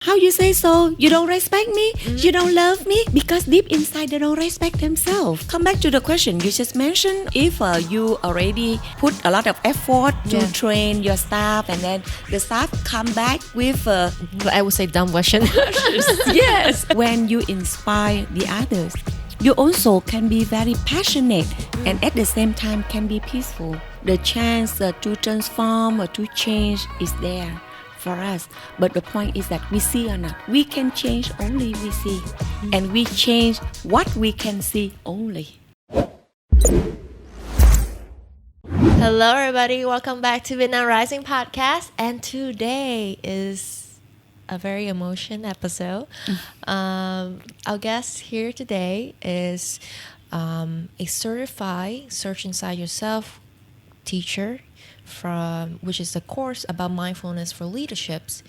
How you say so? You don't respect me? You don't love me? Because deep inside they don't respect themselves. Come back to the question you just mentioned. If you already put a lot of effort to train your staff and then the staff come back with I would say dumb version. yes. When you inspire the others, you also can be very passionate and at the same time can be peaceful. The chance to transform or to change is there for us, but the point is that we see or not. We can change only we see, and we change what we can see only. Hello, everybody. Welcome back to Midnight Rising podcast. And today is a very emotional episode. Our guest here today is a certified Search Inside Yourself teacher, which is a course about mindfulness for leaderships,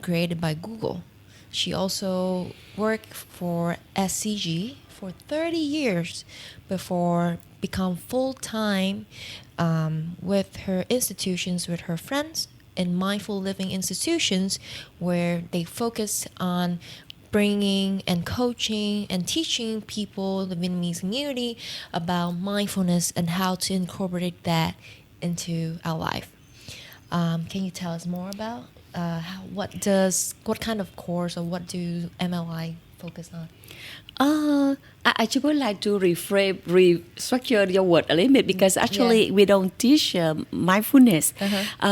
created by Google. She also worked for SCG for 30 years before become full-time with her institutions, with her friends in mindful living institutions, where they focus on bringing and coaching and teaching people, the Vietnamese community, about mindfulness and how to incorporate that into our life. Can you tell us more about what kind of course or what do MLI focus on? I just would like to restructure your word a little bit because actually we don't teach mindfulness.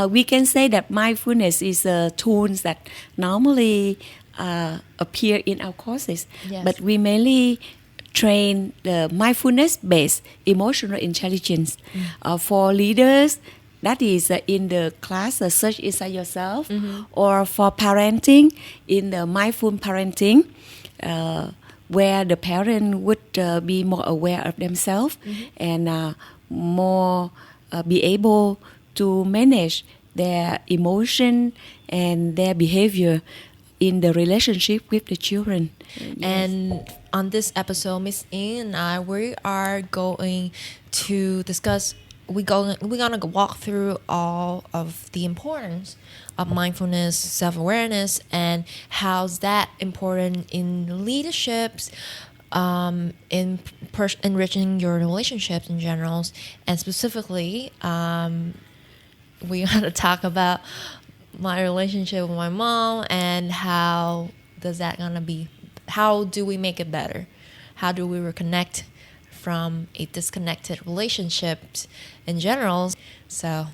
We can say that mindfulness is tools that normally appear in our courses, but we mainly train the mindfulness-based emotional intelligence for leaders. That is in the class Search Inside Yourself, or for parenting in the mindful parenting, where the parent would be more aware of themselves and more be able to manage their emotion and their behavior in the relationship with the children. And on this episode, Miss Yin and I, we are going to discuss. We're gonna walk through all of the importance of mindfulness, self-awareness, and how's that important in leaderships, in enriching your relationships in general, and specifically, we want to talk about my relationship with my mom and how do we make it better? How do we reconnect from a disconnected relationships in general? So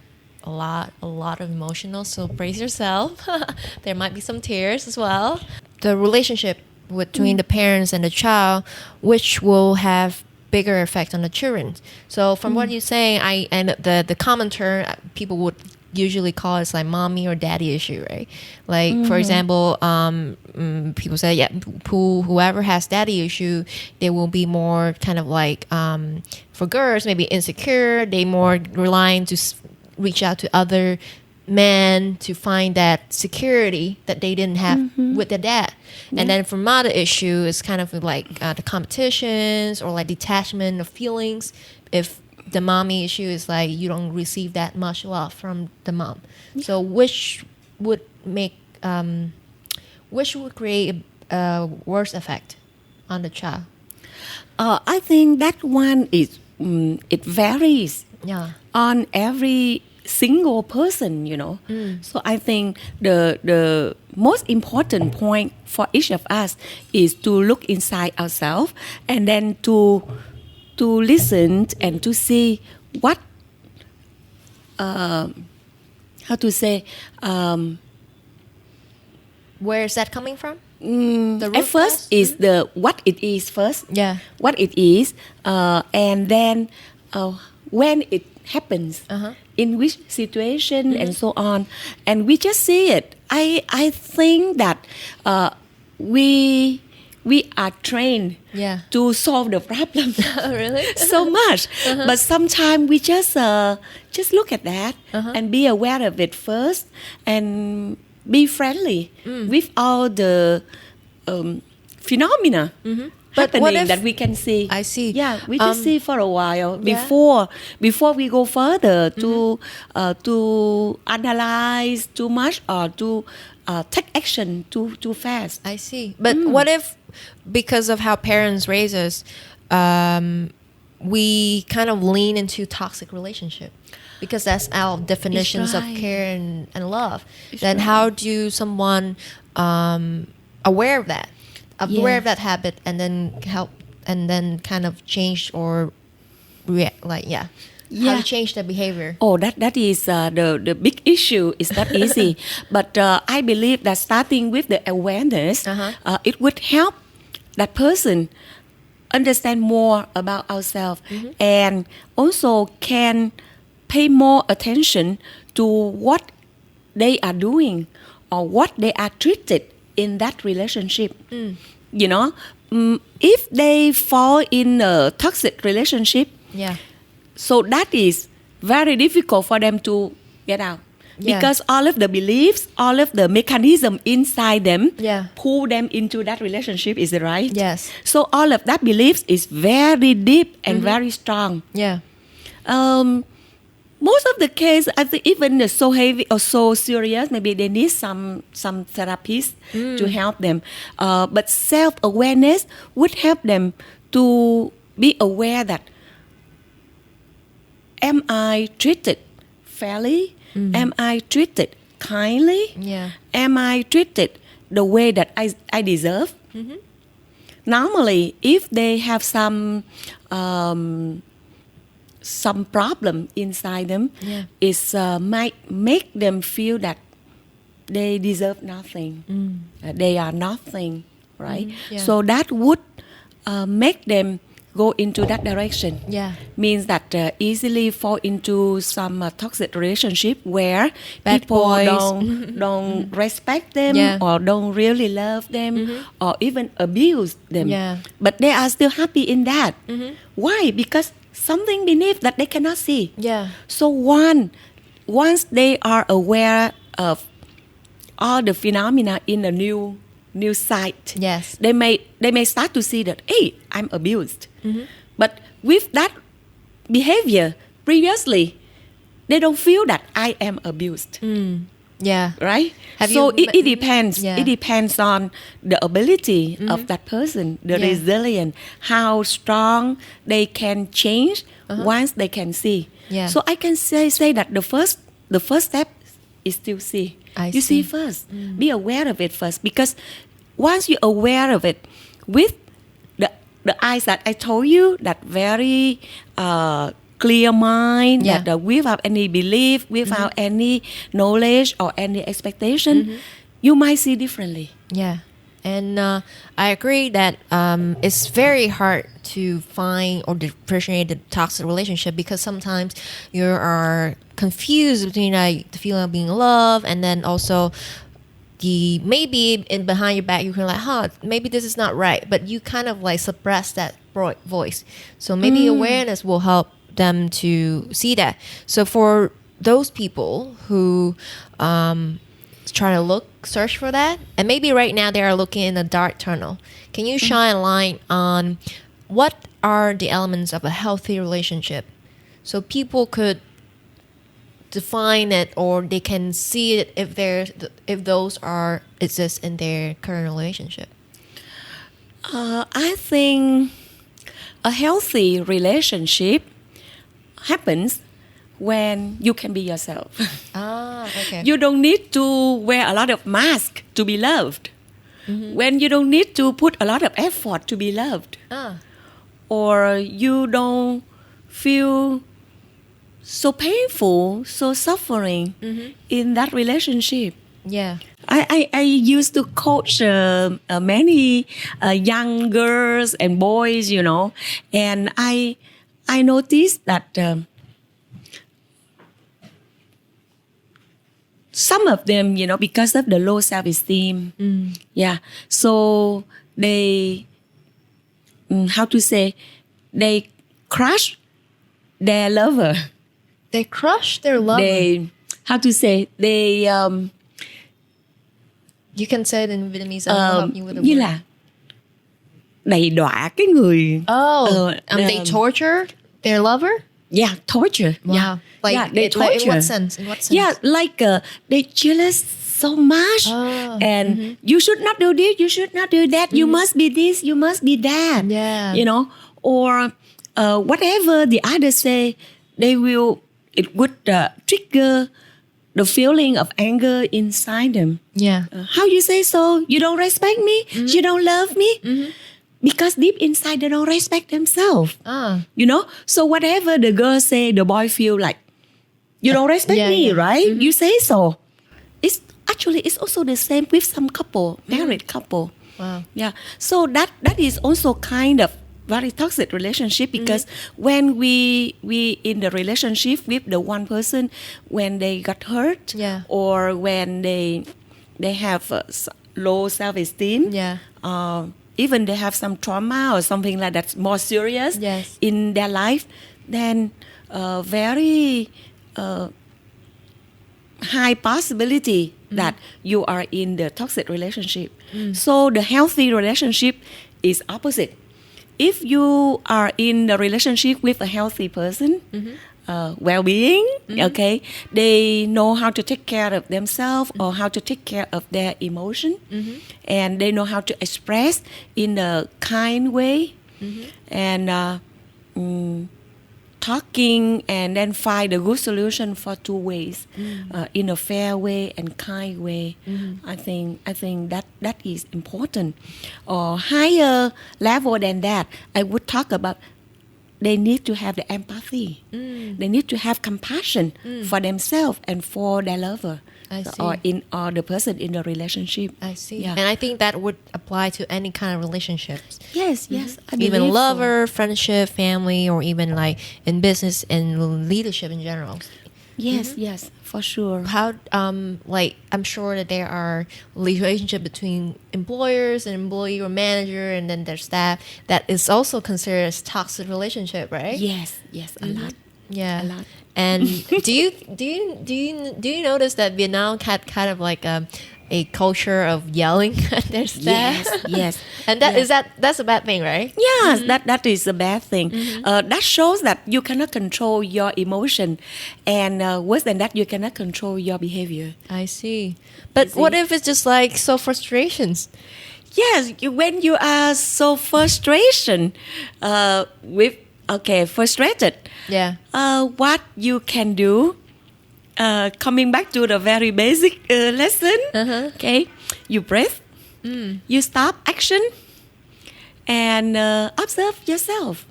a lot of emotional, so brace yourself. There might be some tears as well. The relationship between the parents and the child, which will have bigger effect on the children. So from what you're saying, and the common term people would usually call it like mommy or daddy issue, right? Like for example, people say whoever has daddy issue, they will be more kind of like for girls maybe insecure. They more relying to reach out to other men to find that security that they didn't have with their dad. And then for mother issue, it's kind of like the competitions or like detachment of feelings. If the mommy issue is like you don't receive that much love from the mom. So which would create a worse effect on the child? I think that one is it varies on every single person, So I think the most important point for each of us is to look inside ourselves and then to listen and to see what where is that coming from? At first is the what it is first. What it is, and then when it happens, in which situation, and so on, and we just see it. I think that we are trained to solve the problem. Really? So much. But sometimes we just look at that and be aware of it first and be friendly with all the phenomena happening that we can see. I see. Yeah, we just see for a while before we go further to analyze too much or to take action too fast. I see. But what if, because of how parents raise us, we kind of lean into toxic relationship? Because that's our definitions of care and love. Then how do someone aware of that habit, and then help, and then kind of change or react, how to change the behavior? Oh, that is the big issue. It's not easy. But I believe that starting with the awareness, it would help that person understand more about ourselves, and also can pay more attention to what they are doing or what they are treated in that relationship. You know, if they fall in a toxic relationship, so that is very difficult for them to get out. Because all of the beliefs, all of the mechanism inside them pull them into that relationship, is it right? Yes. So all of that beliefs is very deep and very strong. Most of the case, I think even so heavy or so serious, maybe they need some therapists to help them. But self-awareness would help them to be aware that, am I treated fairly? Am I treated kindly? Am I treated the way that I deserve? Normally, if they have some problem inside them, it might make them feel that they deserve nothing. They are nothing, right? So that would make them go into that direction. Means that easily fall into some toxic relationship where Bad people boys. don't respect them, or don't really love them, or even abuse them. But they are still happy in that. Why? Because something beneath that they cannot see. So once they are aware of all the phenomena in a new site, they may start to see that, hey, I'm abused. But with that behavior previously, they don't feel that I am abused. Right? It depends. It depends on the ability of that person, the resilience, how strong they can change once they can see. So I can say that the first step is to see. You see first. Be aware of it first, because once you're aware of it, with the eyes that I told you, that very clear mind, that without any belief, without any knowledge or any expectation, you might see differently. And I agree that it's very hard to find or differentiate the toxic relationship, because sometimes you are confused between the feeling of being loved, and then also maybe in behind your back you can maybe this is not right, but you kind of suppress that voice. So maybe awareness will help them to see that. So for those people who try to search for that, and maybe right now they are looking in a dark tunnel, can you shine a light on what are the elements of a healthy relationship, so people could define it, or they can see it if those exist in their current relationship? I think a healthy relationship happens when you can be yourself. Okay. You don't need to wear a lot of masks to be loved. When you don't need to put a lot of effort to be loved. Or you don't feel so painful, so suffering in that relationship. I used to coach many young girls and boys, and I noticed that some of them, because of the low self-esteem, so they, they crush their lover. They crush their lover. You can say it in Vietnamese. I'll help you with the như word. là đày đọa cái người. They torture their lover? Torture. Wow. They torture. In what sense? Yeah, like they jealous so much, and you should not do this, you should not do that, you must be this, you must be that, or whatever the others say, it would trigger the feeling of anger inside them. How you say so? You don't respect me? You don't love me? Because deep inside they don't respect themselves. So whatever the girl say, the boy feel like, you don't respect me, right? You say so. It's also the same with some couple, married couple. Wow. So that is also kind of very toxic relationship, because when we in the relationship with the one person, when they got hurt, or when they have low self-esteem, even they have some trauma or something like that more serious in their life, then very high possibility that you are in the toxic relationship. So the healthy relationship is opposite. If you are in the relationship with a healthy person, well-being, okay, they know how to take care of themselves or how to take care of their emotion, and they know how to express in a kind way, and talking, and then find a good solution for two ways, in a fair way and kind way. I think that is important. Or higher level than that, I would talk about, they need to have the empathy. They need to have compassion for themselves and for their lover, or the person in the relationship. I see. And I think that would apply to any kind of relationships. Yes, I believe even lover, so. friendship, family, or even like in business and leadership in general. Yes, for sure. How like I'm sure that there are relationship between employers and employee or manager and then their staff that is also considered as toxic relationship, right? Yes, a lot. Yeah, a lot. And do you notice that Vietnam had kind of like a culture of yelling at their staff? Yes. And that's a bad thing, right? Yes, that is a bad thing. That shows that you cannot control your emotion, and worse than that, you cannot control your behavior. I see. But what if it's just like so frustrations? Yes, when you are so frustrated, frustrated. What you can do, coming back to the very basic lesson, okay, you breathe, you stop action, and observe yourself,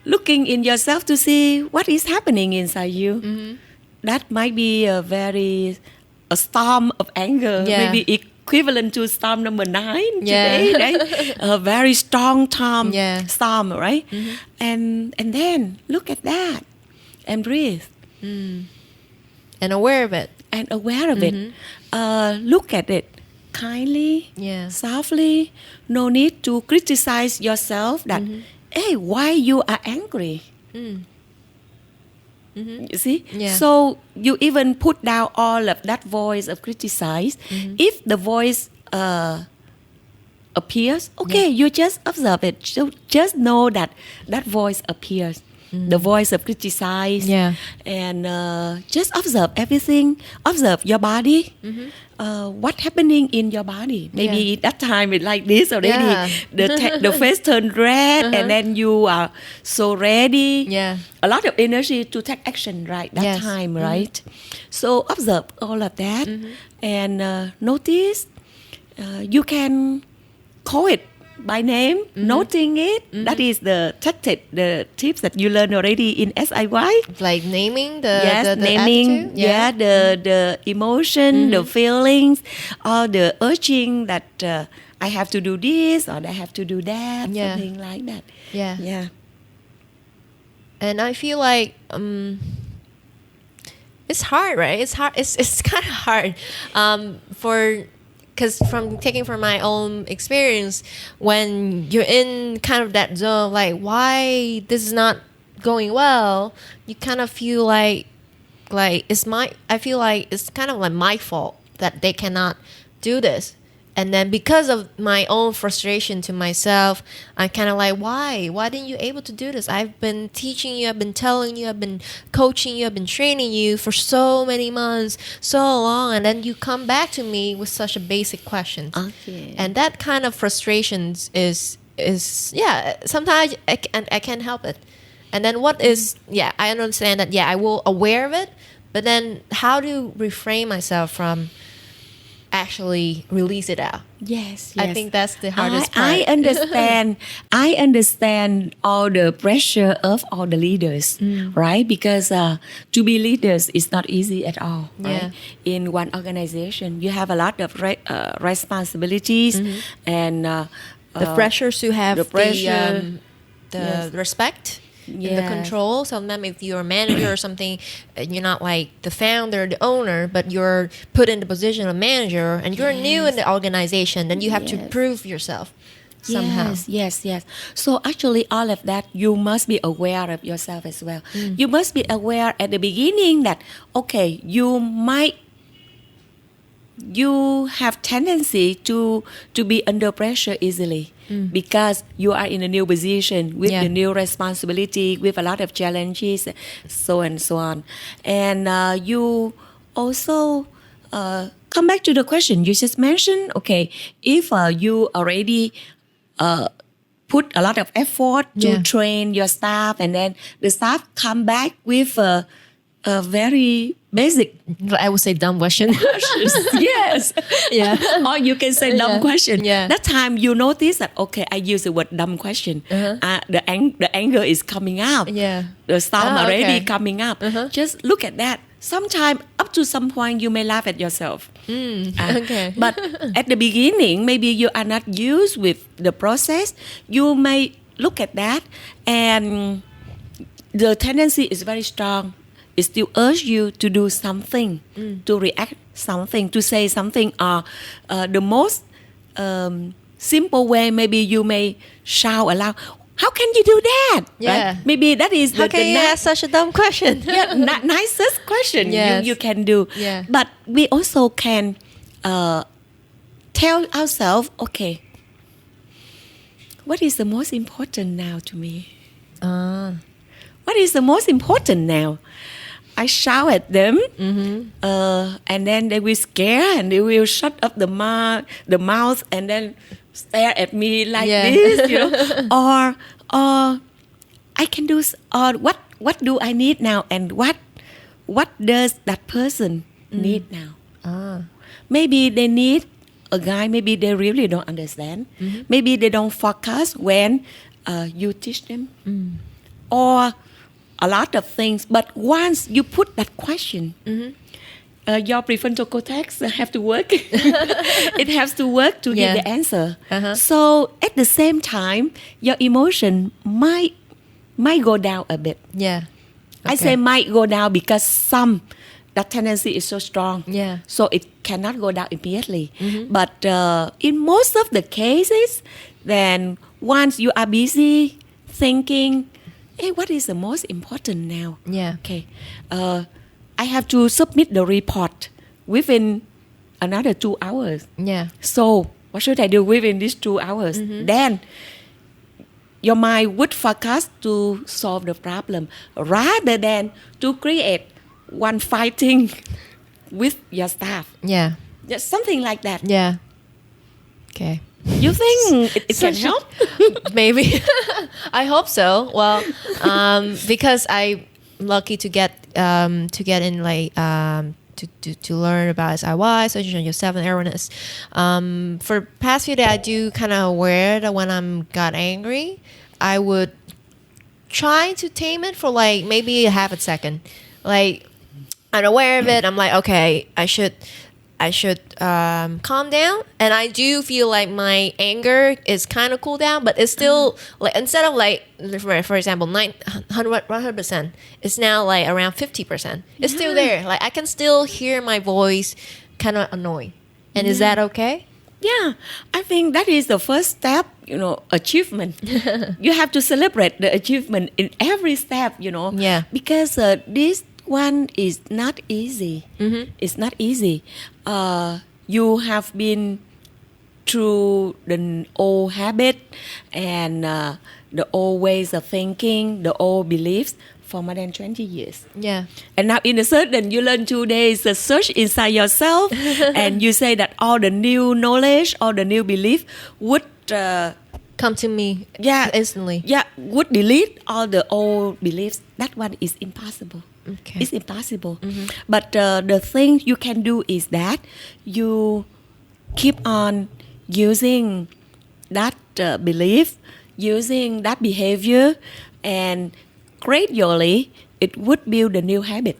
looking in yourself to see what is happening inside you. That might be a storm of anger, maybe equivalent to storm number 9 today, right? A very strong storm, right? And then look at that and breathe. And aware of it. Look at it kindly, softly. No need to criticize yourself that, hey, why you are angry? You see? So you even put down all of that voice of criticize. If the voice appears, you just observe it. So just know that voice appears. The voice of criticize, and just observe everything. Observe your body. What's happening in your body? Maybe that time it's like this already. The face turned red, and then you are so ready. A lot of energy to take action right that time, right? So observe all of that, and notice. You can call it by name, noting it. That is the tactic, the tips that you learned already in SIY. Like naming the naming, attitude? the emotion, the feelings, or the urging that I have to do this or I have to do that, something like that. Yeah. And I feel like it's hard, right? It's hard. It's kind of hard because from my own experience, when you're in kind of that zone, like why this is not going well, you kind of feel like I feel like it's kind of like my fault that they cannot do this. And then because of my own frustration to myself, I'm kind of like, why didn't you able to do this? I've been teaching you, I've been telling you, I've been coaching you, I've been training you for so many months, so long, and then you come back to me with such a basic question. Okay. And that kind of frustrations is sometimes I can't help it. And then I understand that, I will aware of it, but then how to refrain myself from actually release it out. Yes. I think that's the hardest part. I understand. I understand all the pressure of all the leaders, right? Because to be leaders is not easy at all, right? In one organization, you have a lot of responsibilities and the pressures to have the pressure, the respect. In the control. Sometimes if you're a manager or something, you're not like the founder, the owner, but you're put in the position of manager and you're new in the organization, then you have to prove yourself somehow. Yes. So actually all of that, you must be aware of yourself as well. You must be aware at the beginning that, okay, you have tendency to be under pressure easily because you are in a new position with the new responsibility, with a lot of challenges, so and so on. And you also come back to the question you just mentioned. Okay, if you already put a lot of effort to train your staff, and then the staff come back with a very basic, I would say dumb question. Yes. Or you can say dumb question. That time you notice that, okay, I use the word dumb question. The anger is coming out. The storm already coming up. Just look at that. Sometime up to some point you may laugh at yourself. But at the beginning, maybe you are not used with the process. You may look at that and the tendency is very strong. It still urge you to do something, to react something, to say something. Or the most simple way, maybe you may shout aloud, how can you do that? Right? Maybe that is how can you ask such a dumb question? Nicest question you can do. But we also can tell ourselves, okay, what is the most important now to me? What is the most important now? I shout at them, and then they will scare and they will shut up the mouth and then stare at me like this, or I can do, or what do I need now, and what does that person need now? Maybe they need a guy. Maybe they really don't understand. Maybe they don't focus when you teach them, or a lot of things. But once you put that question, your prefrontal cortex have to work. It has to work to give the answer. So at the same time, your emotion might go down a bit. I say might go down because that tendency is so strong. So it cannot go down immediately. But in most of the cases, then once you are busy thinking, hey, what is the most important now? Okay. I have to submit the report within another 2 hours. So what should I do within these 2 hours? Then your mind would focus to solve the problem rather than to create one fighting with your staff. Just something like that. Okay. You think it can help? Maybe. I hope so. Well, because I'm lucky to get in like to learn about SIY, social yourself and awareness. For past few days, I do kind of aware that when I'm got angry, I would try to tame it for like maybe a half a second. Like I'm aware of it. I'm like, okay, I should calm down, and I do feel like my anger is kind of cool down, but it's still like, instead of like for example 100%, it's now like around 50%. It's still there. Like I can still hear my voice kind of annoying. And is that okay? I think that is the first step, achievement. You have to celebrate the achievement in every step, because this one is not easy. It's not easy. You have been through the old habit and the old ways of thinking, the old beliefs for more than 20 years. Yeah. And now in a sudden you learn 2 days the search inside yourself and you say that all the new knowledge, all the new belief would Come to me instantly. Yeah, would delete all the old beliefs. That one is impossible. Okay. It's impossible. But the thing you can do is that you keep on using that belief, using that behavior, and gradually it would build a new habit.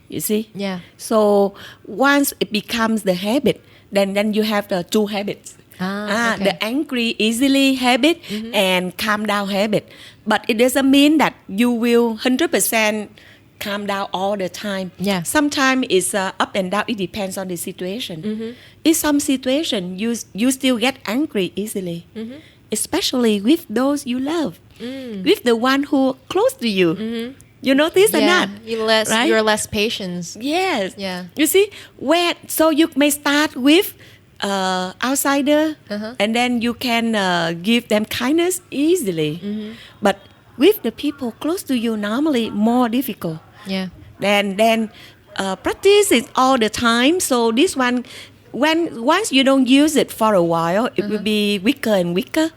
You see? Yeah. So once it becomes the habit, then you have the 2 habits. Okay. The angry easily habit and calm down habit. But it doesn't mean that you will 100% calm down all the time. Yeah. Sometimes it's up and down. It depends on the situation. In some situation, you still get angry easily, especially with those you love, with the one who close to you. You notice or not? Right? You're less patient. Yes. Yeah. You see, so you may start with outsider, and then you can give them kindness easily. But with the people close to you, normally more difficult. Yeah. Then practice it all the time. So this one, once you don't use it for a while, it will be weaker and weaker.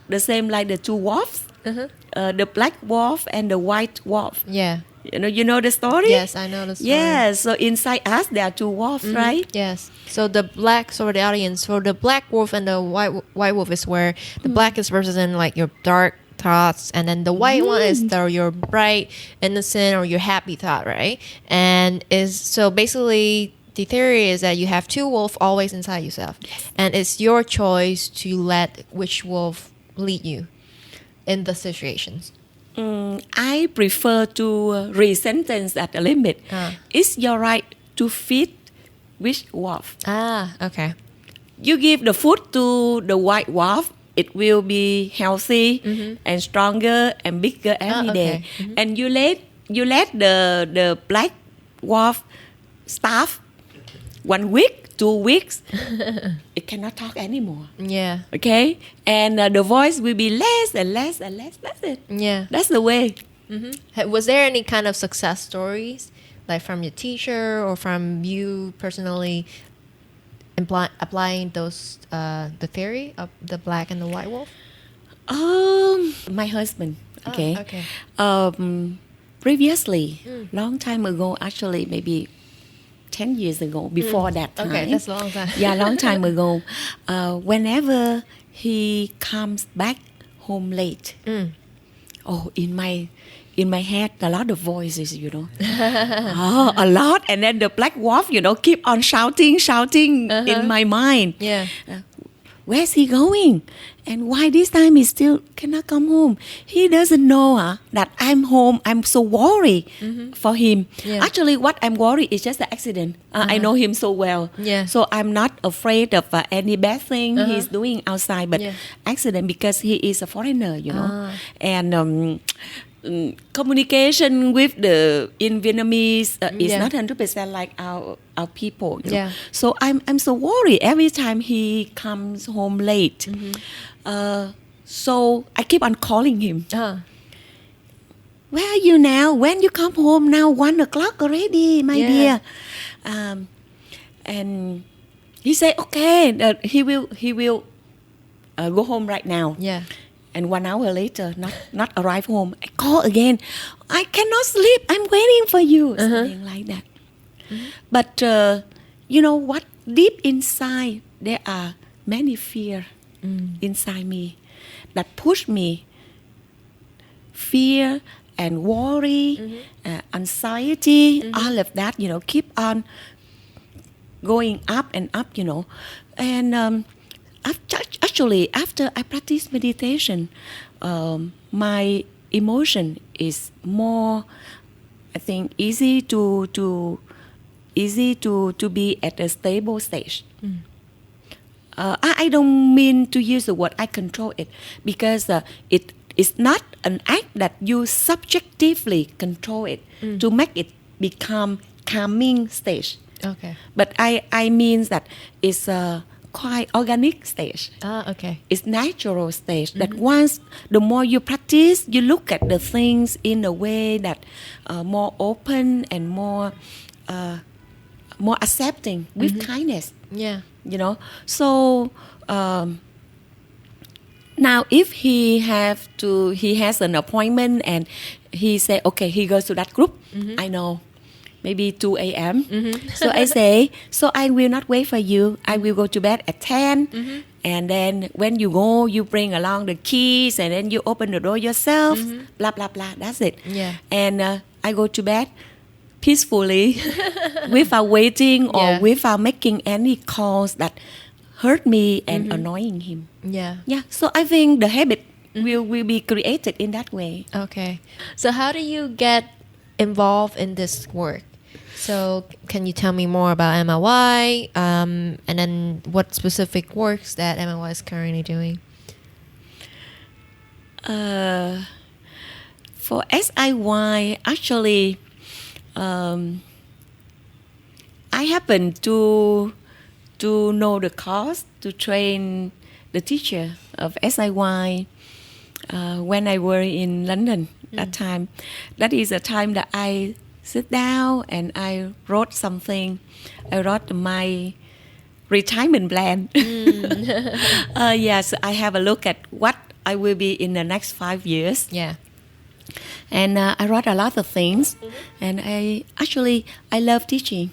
The same like the 2 wolves, the black wolf and the white wolf. Yeah. You know the story? Yes, I know the story. Yes, so inside us there are 2 wolves, right? Yes. So the black, so for the audience, for the black wolf and the white wolf is where the black is representing like your dark thoughts, and then the white one is your bright, innocent, or your happy thought, right? And so basically the theory is that you have 2 wolves always inside yourself, and it's your choice to let which wolf lead you in the situations. I prefer to re-sentence that a little bit. It's your right to feed which wolf. Okay. You give the food to the white wolf, it will be healthy and stronger and bigger every day. And you let the black wolf starve 1 week, 2 weeks, it cannot talk anymore. Yeah. Okay? And the voice will be less and less and less. That's it. Yeah. That's the way. Was there any kind of success stories, like from your teacher or from you personally, applying those the theory of the black and the white wolf? My husband. Okay. Okay. Previously, long time ago, actually maybe 10 years ago, before that time. Okay, that's a long time. Yeah, long time ago. Whenever he comes back home late, in my head, a lot of voices, a lot. And then the black wolf, keep on shouting in my mind. Yeah. Where's he going? And why this time he still cannot come home? He doesn't know that I'm home. I'm so worried for him. Yeah. Actually, what I'm worried is just the accident. I know him so well. Yeah. So I'm not afraid of any bad thing he's doing outside, but accident because he is a foreigner, And communication with in Vietnamese is not 100% like our people. Yeah. So I'm so worried every time he comes home late. So I keep on calling him. Where are you now? When you come home now? 1 o'clock already, my dear. And he said, okay, he will go home right now. Yeah. And 1 hour later, not arrive home. I call again. I cannot sleep. I'm waiting for you. Something like that. But you know what? Deep inside, there are many fear inside me that push me. Fear and worry, anxiety, all of that, keep on going up and up, And actually, after I practice meditation, my emotion is more, I think, easy to be at a stable stage. I don't mean to use the word I control it, because it's not an act that you subjectively control it to make it become calming stage. Okay. But I mean that it's quite organic stage. Okay. It's natural stage that once the more you practice, you look at the things in a way that more open and more accepting with kindness. Yeah. So now if he has an appointment and he say, okay, he goes to that group, I know maybe 2 a.m. So I say, so I will not wait for you, I will go to bed at 10, and then when you go, you bring along the keys, and then you open the door yourself, blah blah blah, that's it. And I go to bed peacefully without waiting or without making any calls that hurt me and annoying him. So I think the habit will be created in that way. Okay. So how do you get involved in this work? So can you tell me more about MIY, and then what specific works that MIY is currently doing? For SIY, actually, I happen to know the course to train the teacher of SIY when I were in London that time. That is a time that I sit down and I wrote something. I wrote my retirement plan. Yes, I have a look at what I will be in the next 5 years. And I wrote a lot of things. And I love teaching.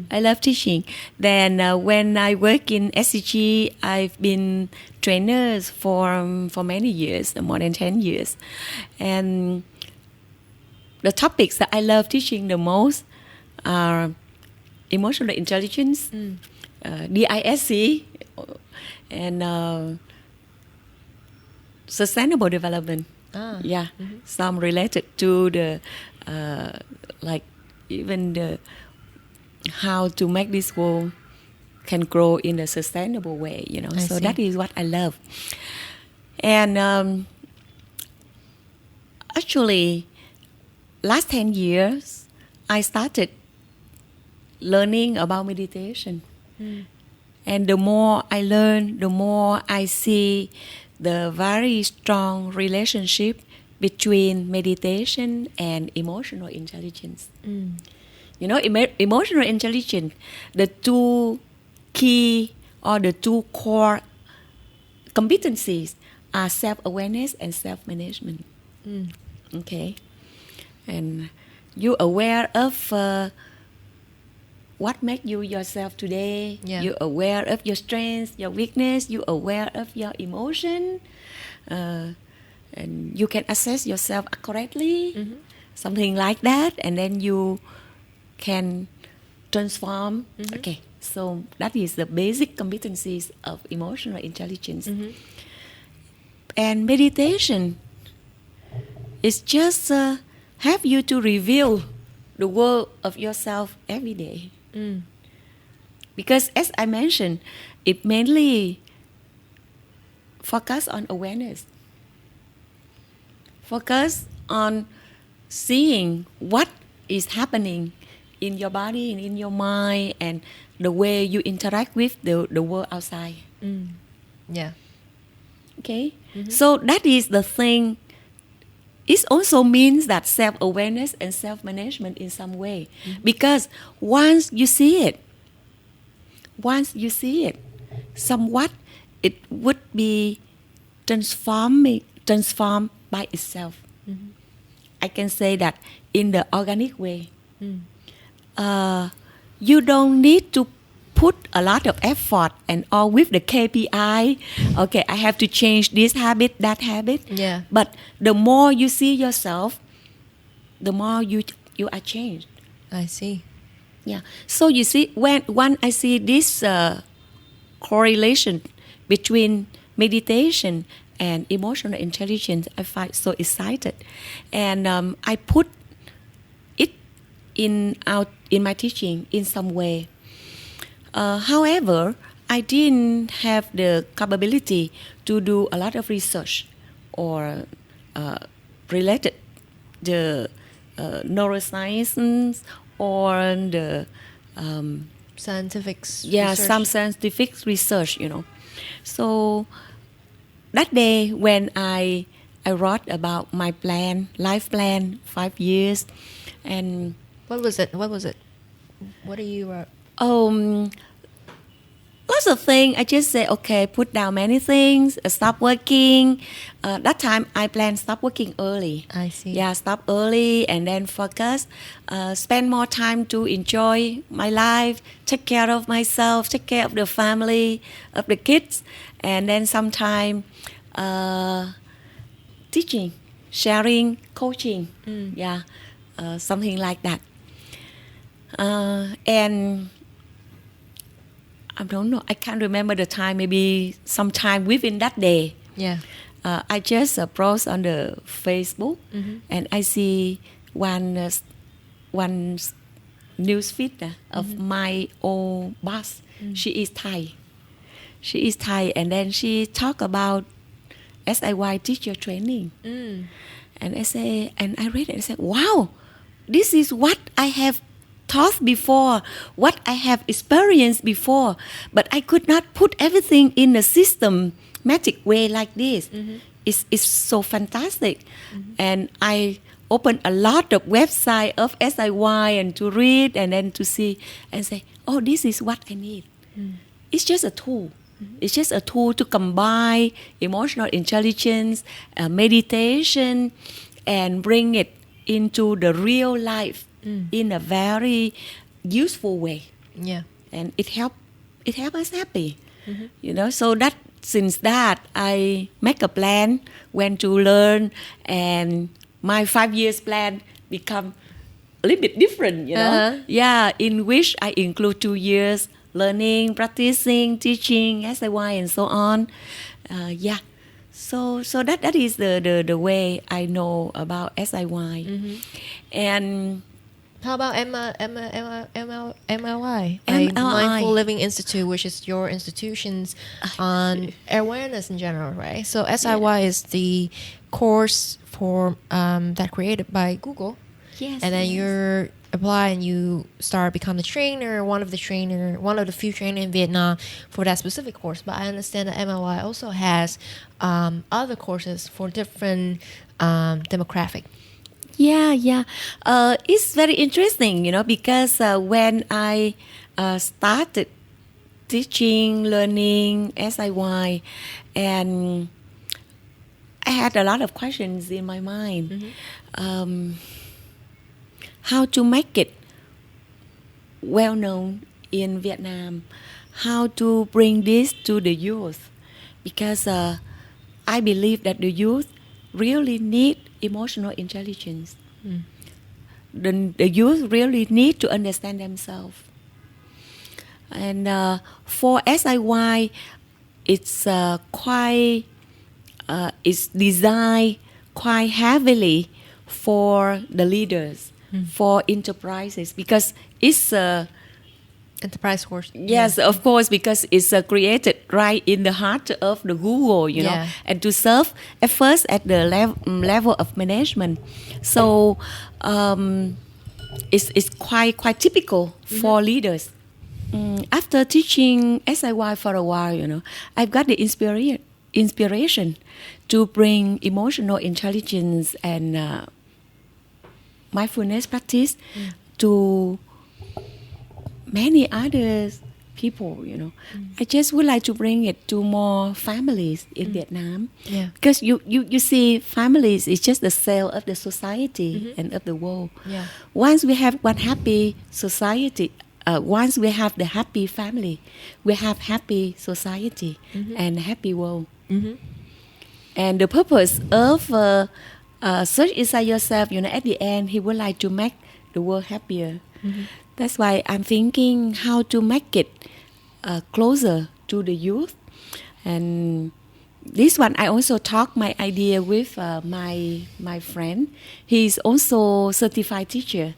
I love teaching. Then when I work in SCG, I've been trainers for many years, more than 10 years. And the topics that I love teaching the most are emotional intelligence, DISC, and sustainable development. Some related to the like even the how to make this world can grow in a sustainable way, So that is what I love. And actually, last 10 years, I started learning about meditation. And the more I learn, the more I see the very strong relationship between meditation and emotional intelligence. Emotional intelligence, the two key or the two core competencies are self-awareness and self-management. Okay? And you aware of what makes you yourself today. You're aware of your strengths, your weakness. You're aware of your emotion. And you can assess yourself accurately. Something like that. And then you can transform. Okay, so that is the basic competencies of emotional intelligence. And meditation is just have you to reveal the world of yourself every day. Because as I mentioned, it mainly focus on awareness. Focus on seeing what is happening in your body and in your mind and the way you interact with the world outside. Okay? So that is the thing. It also means that self-awareness and self-management in some way. Because once you see it, somewhat it would be transformed by itself. I can say that in the organic way. You don't need to put a lot of effort and all with the KPI. Okay, I have to change this habit, that habit. But the more you see yourself, the more you are changed. I see. So you see, when I see this correlation between meditation and emotional intelligence, I find so excited, and I put it in my teaching in some way. However, I didn't have the capability to do a lot of research or related the neuroscience or the scientific yeah, research. some scientific research, So that day when I wrote about my plan, life plan, 5 years, and What was it? What do you wrote? Lots of things. I just say, okay, put down many things, stop working. That time I plan stop working early. I see. Yeah, stop early and then focus. Spend more time to enjoy my life, take care of myself, take care of the family, of the kids, and then sometime teaching, sharing, coaching. Yeah, something like that. And I don't know. I can't remember the time. Maybe sometime within that day. Yeah. I just browse on the Facebook, and I see one news feed of my old boss. She is Thai. She is Thai, and then she talk about SIY teacher training. And I read it. I said, "Wow, this is what I have taught before, what I have experienced before, but I could not put everything in a systematic way like this. It's so fantastic." And I opened a lot of website of SIY and to read and then to see and say, oh, this is what I need. It's just a tool. It's just a tool to combine emotional intelligence, meditation, and bring it into the real life in a very useful way. Yeah. And it help us happy. So that since that I make a plan when to learn, and my 5 years plan become a little bit different, Yeah, in which I include 2 years learning, practicing, teaching, SIY, and so on. So that is the way I know about SIY. And how about MLI? MLI. Mindful Living Institute, which is your institution's on awareness in general, right? So SIY is the course for that created by Google. Yes. And then you apply and you start become a trainer, one of the few trainers in Vietnam for that specific course. But I understand that MLI also has other courses for different demographic. Yeah. It's very interesting, because when I started teaching, learning SIY, and I had a lot of questions in my mind. How to make it well known in Vietnam, how to bring this to the youth, because I believe that the youth really need emotional intelligence. The youth really need to understand themselves. And for SIY, it's it's designed quite heavily for the leaders, for enterprises, because it's enterprise course. Yes, of course, because it's created right in the heart of the Google, know, and to serve at first at the level of management. So it's quite typical for leaders. After teaching SIY for a while, I've got the inspiration to bring emotional intelligence and mindfulness practice to many other people, I just would like to bring it to more families in Vietnam. Yeah. Because you see, families is just the cell of the society and of the world. Yeah. Once we have one happy society, once we have the happy family, we have happy society and happy world. And the purpose of search inside yourself, at the end, he would like to make the world happier. That's why I'm thinking how to make it closer to the youth. And this one, I also talked my idea with my friend. He's also certified teacher,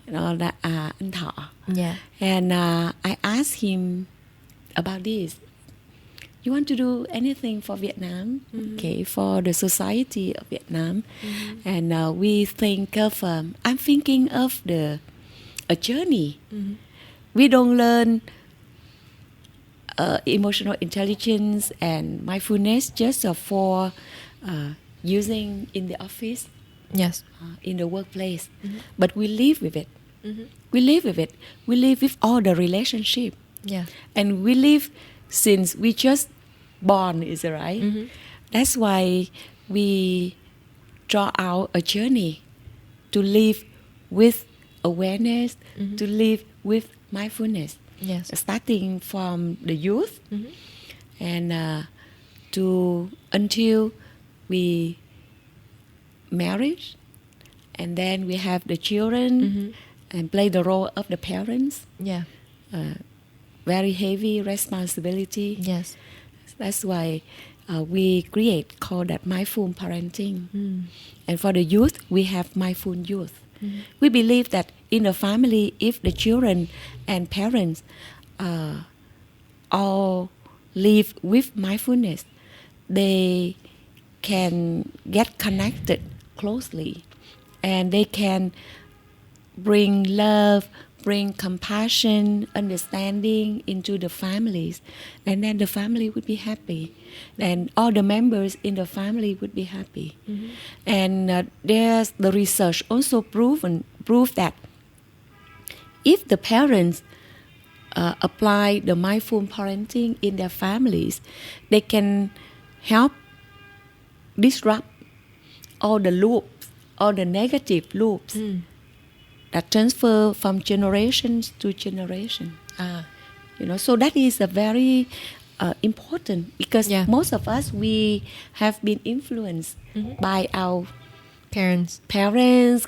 that Anh Thọ. Yeah. And I asked him about this. You want to do anything for Vietnam? Okay, for the society of Vietnam. And we think of, I'm thinking of a journey we don't learn emotional intelligence and mindfulness just for using in the office, Yes. in the workplace, but we live with it. Mm-hmm. We live with it. We live with all the relationship, Yeah. and we live since we just born. Is it right? Mm-hmm. That's why we draw out a journey to live with awareness, to live with mindfulness. Yes. Starting from the youth Mm-hmm. and to until we marriage, and then we have the children and play the role of the parents. Yeah. Very heavy responsibility. Yes. That's why we call that mindful parenting. And for the youth, we have mindful youth. We believe that in the family, if the children and parents all live with mindfulness, they can get connected closely, and they can bring love, bring compassion, understanding into the families, and then the family would be happy, and all the members in the family would be happy. And there's the research also prove that if the parents apply the mindful parenting in their families, they can help disrupt all the loops, all the negative loops that transfer from generations to generation. So that is a very important, because most of us, we have been influenced by our Parents, grandparents,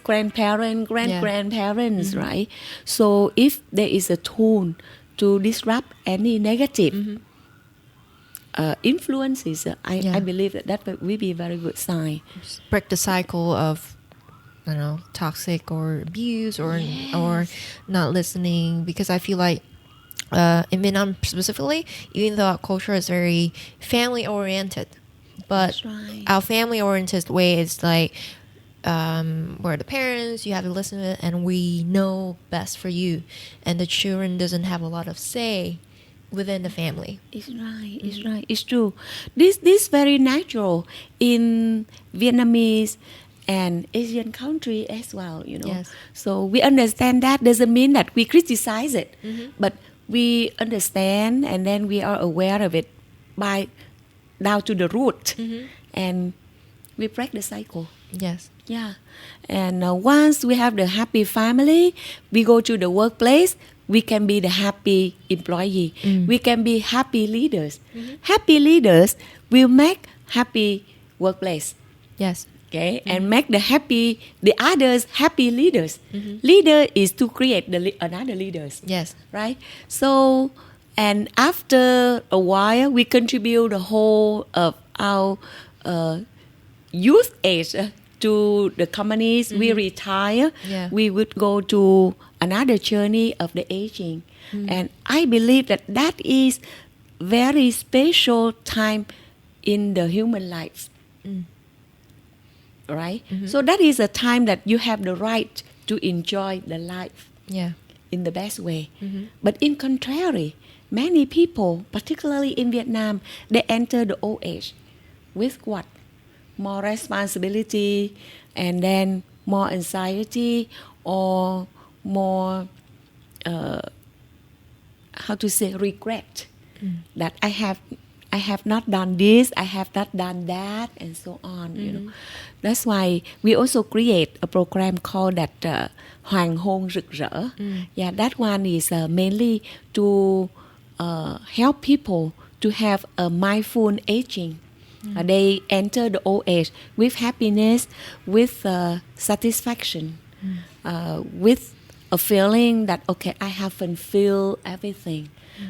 grandparents, right? So if there is a tool to disrupt any negative influences, I believe that will be a very good sign. break the cycle of, toxic or abuse or not listening, because I feel like in Vietnam specifically, even though our culture is very family oriented, but our family oriented way is like, we're the parents, you have to listen to it, and we know best for you, and the children doesn't have a lot of say within the family. It's right. It's right. It's true. This very natural in Vietnamese and Asian country as well. Yes. So we understand that doesn't mean that we criticize it, but we understand, and then we are aware of it by down to the root, and we break the cycle. Yes. Yeah, and once we have the happy family, we go to the workplace, we can be the happy employee. We can be happy leaders. Happy leaders will make happy workplace. Yes. Okay, and make the others happy leaders. Leader is to create another leaders. Yes. Right. So, and after a while, we contribute the whole of our youth age to the companies. We retire. Yeah. We would go to another journey of the aging, and I believe that is very special time in the human life. Right? So that is a time that you have the right to enjoy the life in the best way. But in contrary, many people, particularly in Vietnam, they enter the old age with what? More responsibility, and then more anxiety, or more, regret that I have not done this, I have not done that, and so on. That's why we also create a program called that Hoàng hôn rực rỡ. Yeah, that one is mainly to help people to have a mindful aging. They enter the old age with happiness, with satisfaction, with a feeling that, okay, I have fulfilled everything.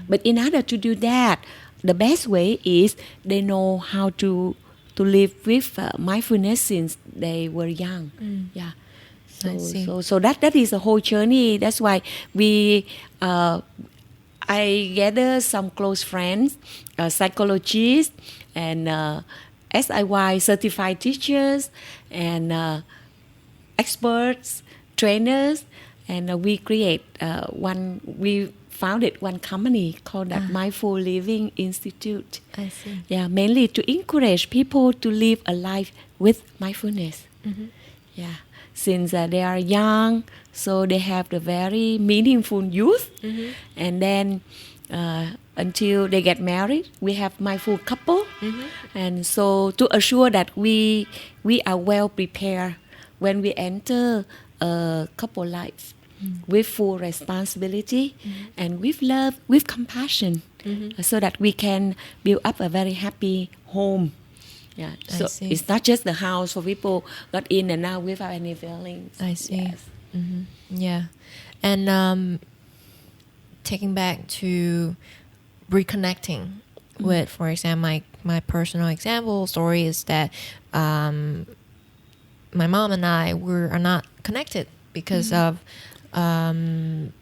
But in order to do that, the best way is they know how to live with mindfulness since they were young. Yeah. So that is a whole journey. That's why I gather some close friends, psychologists, and SIY Certified Teachers, and experts, trainers, and we create we founded one company called that Mindful Living Institute. I see. Yeah, mainly to encourage people to live a life with mindfulness. Yeah, since they are young, so they have the very meaningful youth, and then until they get married, we have mindful couple, and so to assure that we are well prepared when we enter a couple life with full responsibility and with love, with compassion, so that we can build up a very happy home. Yeah, so see. it's not just the house for people got in and out without any feelings. I see. Yes. Yeah. And taking back to reconnecting with, for example, my personal example story is that my mom and I are not connected because of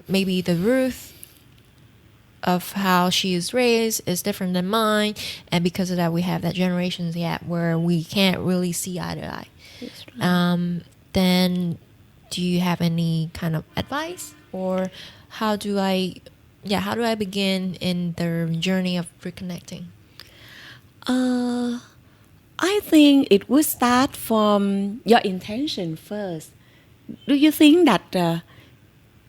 maybe the root of how she is raised is different than mine, and because of that we have that generations gap where we can't really see eye to eye. That's right. Then do you have any kind of advice, or how do I begin in the journey of reconnecting? I think it would start from your intention first. Do you think that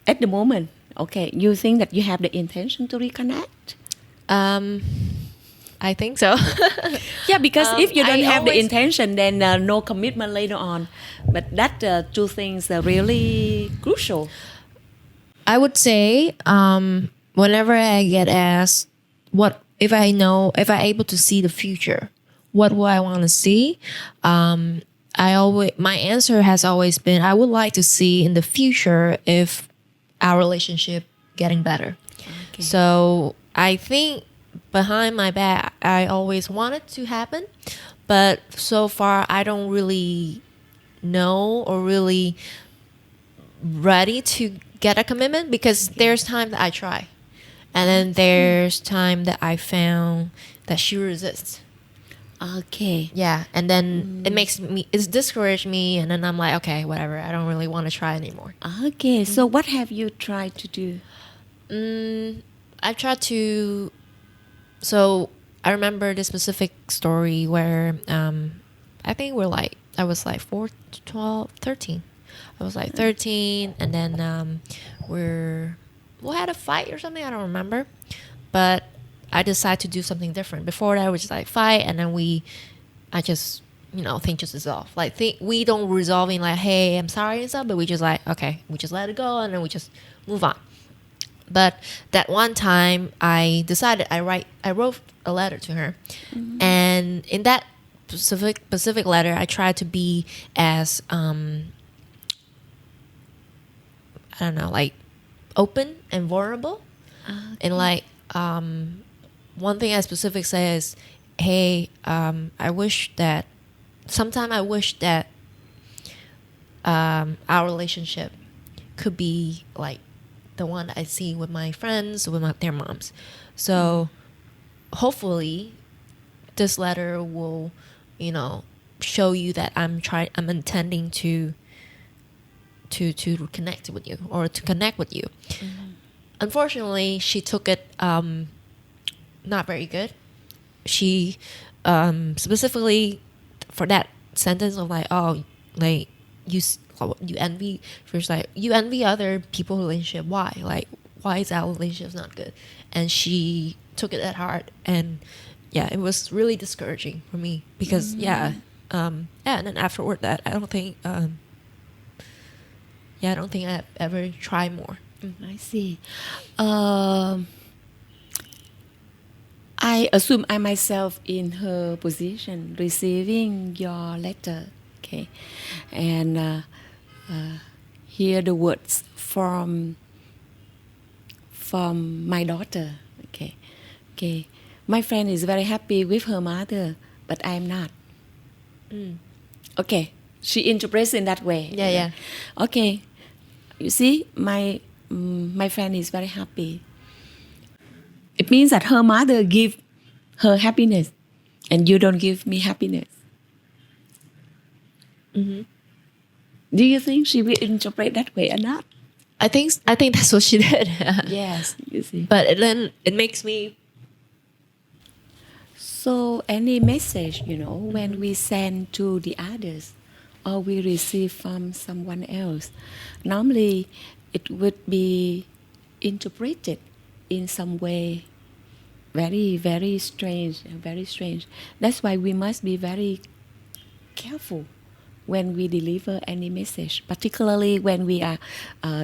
at the moment, okay, you think that you have the intention to reconnect? I think so. Yeah, because if you don't I have the always- intention, then no commitment later on. But that two things are really crucial. I would say whenever I get asked what if I able to see the future, what will I want to see? My answer has always been I would like to see in the future if our relationship getting better. Okay. So I think behind my back I always want it to happen, but so far I don't really know or really ready to get a commitment, because there's time that I try, and then there's time that I found that she resists. Okay. Yeah, and then it's discouraged me, and then I'm like, okay, whatever, I don't really want to try anymore. Okay. So what have you tried to do? I tried to. So I remember this specific story where I think I was like 4, 12, 13. I was like 13, and then we had a fight or something. I don't remember, but I decided to do something different. Before that, we just like fight, and then I just things just dissolve. Like we don't resolving like, hey, I'm sorry and stuff, but we just like, okay, we just let it go, and then we just move on. But that one time, I decided I wrote a letter to her, and in that specific letter, I tried to be as I don't know, like open and vulnerable. And like one thing I specific says, hey, I wish that our relationship could be like the one that I see with my friends, with their moms. So hopefully this letter will, show you that I'm intending to connect with you, or to connect with you. Unfortunately, she took it not very good. She specifically for that sentence of like, oh, like you envy. First, like you envy other people's relationship. Why? Like, why is our relationship not good? And she took it at heart, and yeah, it was really discouraging for me because and then afterward that I don't think I've ever tried more. I see. I assume I myself in her position, receiving your letter, okay, and hear the words from my daughter, okay. My friend is very happy with her mother, but I am not. Okay, she interprets in that way. Yeah. Okay, you see, my friend is very happy. It means that her mother give her happiness, and you don't give me happiness. Do you think she will interpret that way or not? I think that's what she did. Yes, you see. But then it makes me. So any message, when we send to the others or we receive from someone else, normally it would be interpreted in some way very, very strange, very strange. That's why we must be very careful when we deliver any message, particularly when we are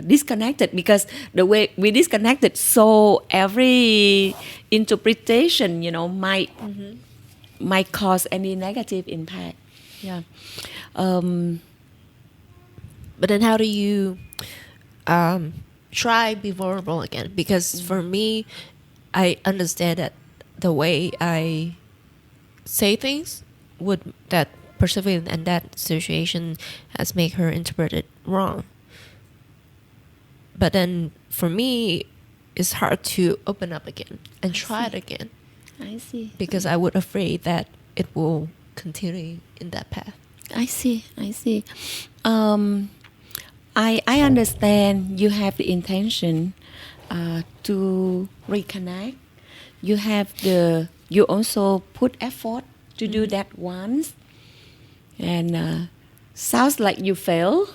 disconnected, because the way we disconnected, so every interpretation, might cause any negative impact. Yeah. But then how do you try be vulnerable again? Because for me, I understand that the way I say things would that persevere in that situation has made her interpret it wrong. But then for me, it's hard to open up again and try it again I see. because I would afraid that it will continue in that path. I see. I understand you have the intention to reconnect. You also put effort to do that once, and sounds like you fail.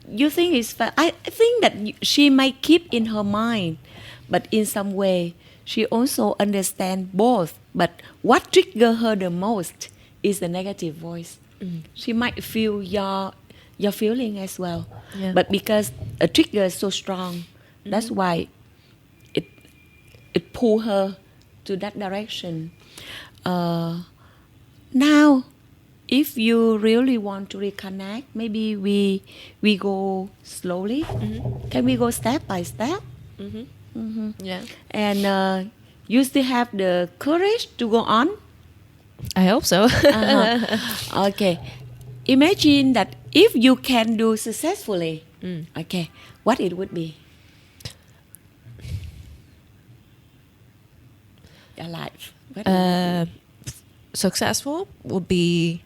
You think it's I think that she might keep in her mind, but in some way she also understand both. But what trigger her the most is the negative voice. She might feel your feeling as well, Yeah. but because a trigger is so strong, that's why it pull her to that direction. Now, if you really want to reconnect, maybe we go slowly. Can we go step by step? Yeah. And you still have the courage to go on? I hope so. Okay. Imagine that if you can do successfully, okay, what it would be? Your life. What it would be? Successful would be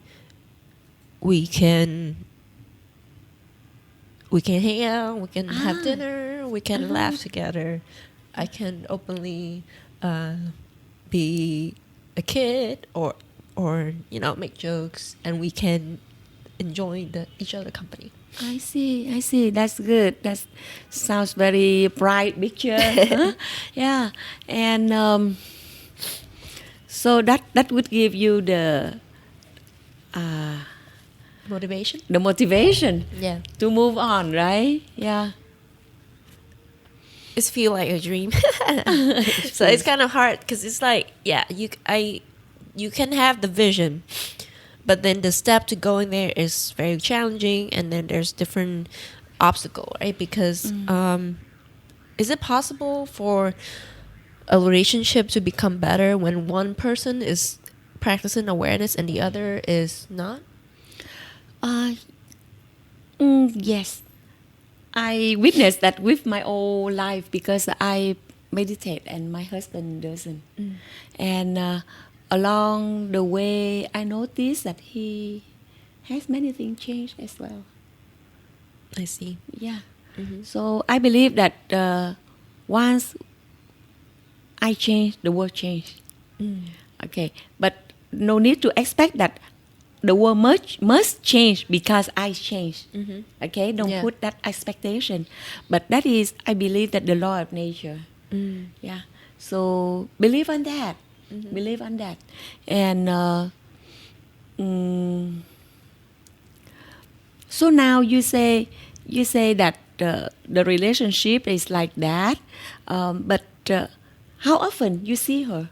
we can hang out, we can have dinner, we can laugh together. I can openly be a kid or make jokes, and we can enjoy each other company. I see. That's good. That sounds very bright picture. Huh? Yeah, and so that would give you the Motivation. motivation Yeah. to move on, right? Yeah. It's feel like a dream. So it's kind of hard because it's like, yeah, you can have the vision, but then the step to going there is very challenging, and then there's different obstacle, right? Because is it possible for a relationship to become better when one person is practicing awareness and the other is not? Yes, I witnessed that with my whole life because I meditate and my husband doesn't. And along the way, I noticed that he has many things changed as well. I see. Yeah. So I believe that once I change, the world change. Okay, but no need to expect that the world must change because I change. Okay, don't Yeah. put that expectation. But that is, I believe that the law of nature. Yeah. So believe on that. Believe on that. And so now you say that the relationship is like that. But how often you see her?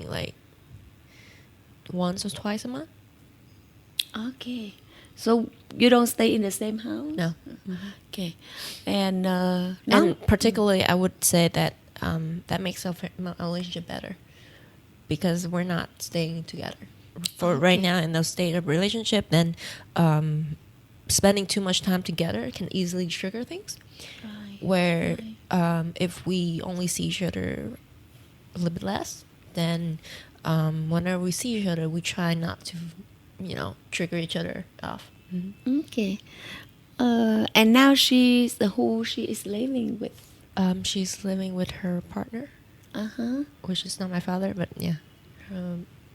Like once or twice a month. Okay. So you don't stay in the same house? No. Okay. And And particularly, I would say that that makes our relationship better because we're not staying together for right now in the state of relationship. Then spending too much time together can easily trigger things. Right, Where if we only see each other a little bit less, then whenever we see each other, we try not to, trigger each other off. Okay. And now who she is living with. She's living with her partner, which is not my father, but yeah.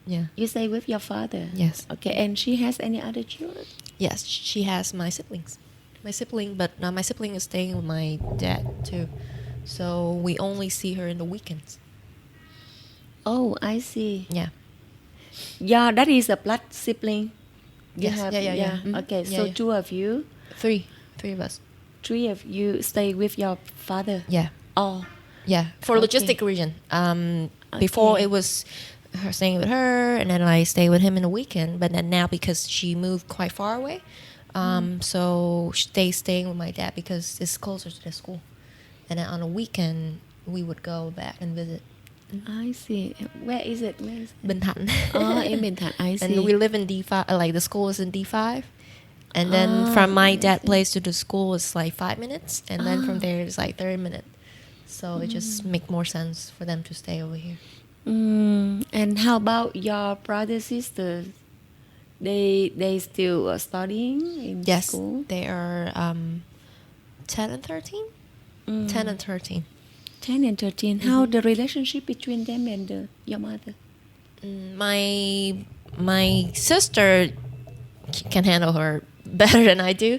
Yeah. You stay with your father. Yes. Okay. And she has any other children? Yes, she has my siblings. My sibling, but my sibling is staying with my dad too. So we only see her in the weekends. Oh, I see. Yeah. Yeah, that is a blood sibling. You Yes. Yeah. Mhm. Okay, Yeah, so yeah. two of you, Three of us. three of you stay with your father. Yeah. Oh, Yeah. For Okay. logistic reason. Before it was her staying with her, and then I stay with him in the weekend. But then now because she moved quite far away, so they staying with my dad because it's closer to the school. And then on a weekend we would go back and visit. I see. Where is it? Bình Thạnh. Oh, in Bình Thạnh. I see. And we live in D5, like the school is in D5. And then from my dad's place to the school is like 5 minutes. And then from there it's like 30 minutes. So it just make more sense for them to stay over here. And how about your brother sisters? They still studying in Yes, school? they are 10 and 13. 10 and 13. 10 and 13. How the relationship between them and your mother? My sister can handle her better than I do.